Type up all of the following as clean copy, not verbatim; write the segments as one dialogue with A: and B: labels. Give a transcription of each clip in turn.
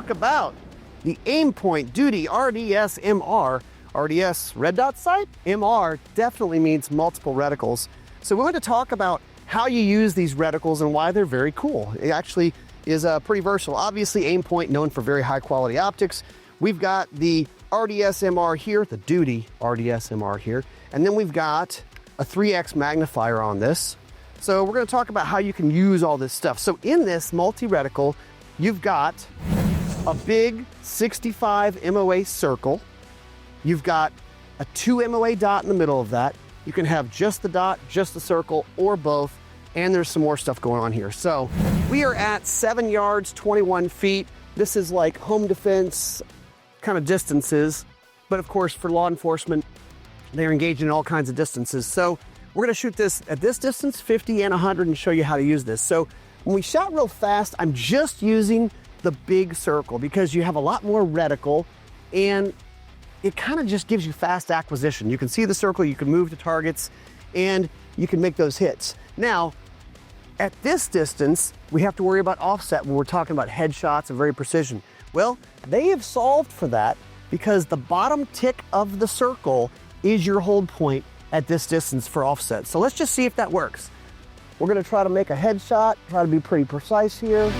A: talk about the Aimpoint Duty RDS-MR. RDS, red dot sight? MR definitely means multiple reticles. So we're going to talk about how you use these reticles and why they're very cool. It actually is pretty versatile. Obviously, Aimpoint, known for very high quality optics. We've got the RDSMR here, the Duty RDSMR here, and then we've got a 3x magnifier on this. So we're going to talk about how you can use all this stuff. So in this multi-reticle, you've got a big 65 MOA circle. You've got a 2 MOA dot in the middle of that. You can have just the dot, just the circle, or both, and there's some more stuff going on here. So we are at 7 yards, 21 feet. This is like home defense kind of distances, but of course for law enforcement, they're engaged in all kinds of distances. So we're gonna shoot this at this distance, 50 and 100, and show you how to use this. So when we shot real fast, I'm just using the big circle because you have a lot more reticle and it kind of just gives you fast acquisition. You can see the circle, you can move to targets, and you can make those hits. Now, at this distance, we have to worry about offset when we're talking about headshots and very precision. Well, they have solved for that because the bottom tick of the circle is your hold point at this distance for offset. So let's just see if that works. We're gonna try to make a headshot, try to be pretty precise here.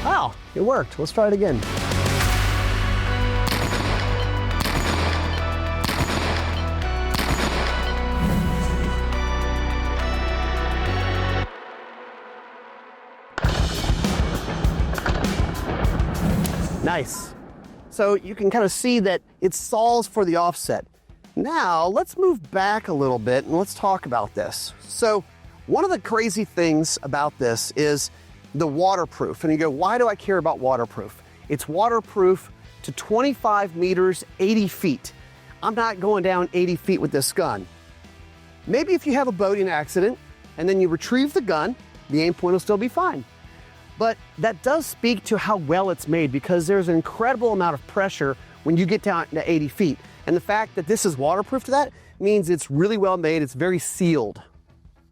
A: Wow, it worked. Let's try it again. Nice. So you can kind of see that it solves for the offset. Now let's move back a little bit and let's talk about this. So one of the crazy things about this is the waterproof. And you go, why do I care about waterproof? It's waterproof to 25 meters, 80 feet. I'm not going down 80 feet with this gun. Maybe if you have a boating accident and then you retrieve the gun, the aim point will still be fine. But that does speak to how well it's made because there's an incredible amount of pressure when you get down to 80 feet. And the fact that this is waterproof to that means it's really well made, it's very sealed.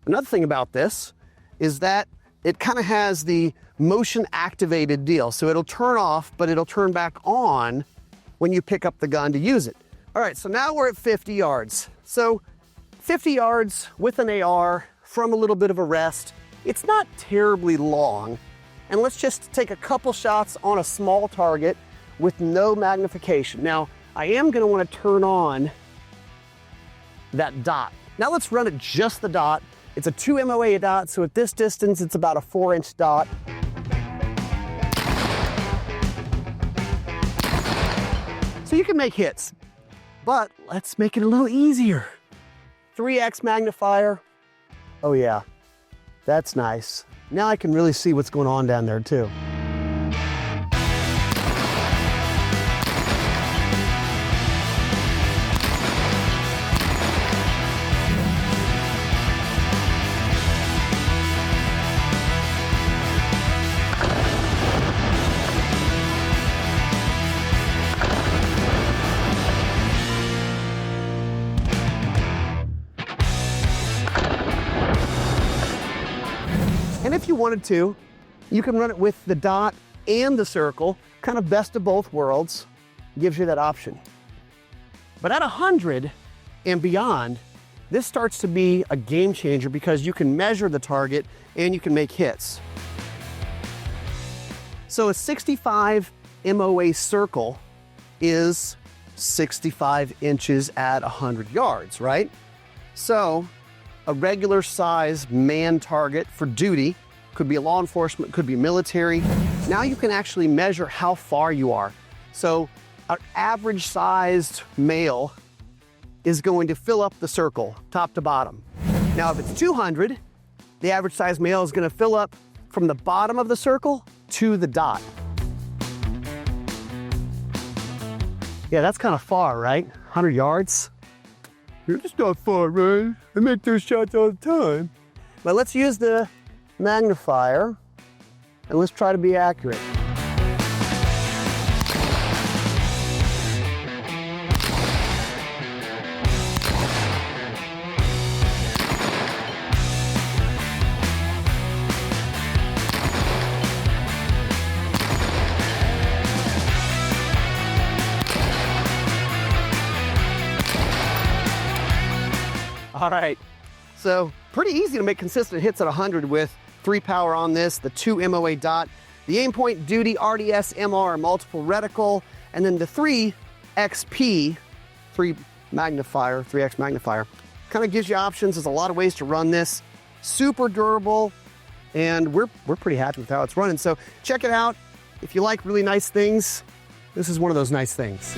A: Another thing about this is that it kind of has the motion activated deal. So it'll turn off, but it'll turn back on when you pick up the gun to use it. All right, so now we're at 50 yards. So 50 yards with an AR from a little bit of a rest. It's not terribly long. And let's just take a couple shots on a small target with no magnification. Now, I am gonna wanna turn on that dot. Now let's run it just the dot. It's a 2 MOA dot, so at this distance, it's about a 4-inch dot. So you can make hits, but let's make it a little easier. 3x magnifier. Oh yeah, that's nice. Now I can really see what's going on down there too. And if you wanted to, you can run it with the dot and the circle, kind of best of both worlds, gives you that option. But at 100 and beyond, this starts to be a game changer because you can measure the target and you can make hits. So a 65 MOA circle is 65 inches at 100 yards, right? So a regular size man target for duty, could be law enforcement, could be military. Now you can actually measure how far you are. So an average sized male is going to fill up the circle, top to bottom. Now if it's 200, the average sized male is gonna fill up from the bottom of the circle to the dot. Yeah, that's kind of far, right? 100 yards? It's not far, right? I make those shots all the time. But let's use the magnifier and let's try to be accurate. All right. So pretty easy to make consistent hits at 100 with 3 power on this, the 2 MOA dot, the Aimpoint Duty RDS-MR multiple reticle, and then the 3 XP, 3 magnifier, 3X magnifier. Kind of gives you options. There's a lot of ways to run this. Super durable, and we're pretty happy with how it's running. So check it out. If you like really nice things, this is one of those nice things.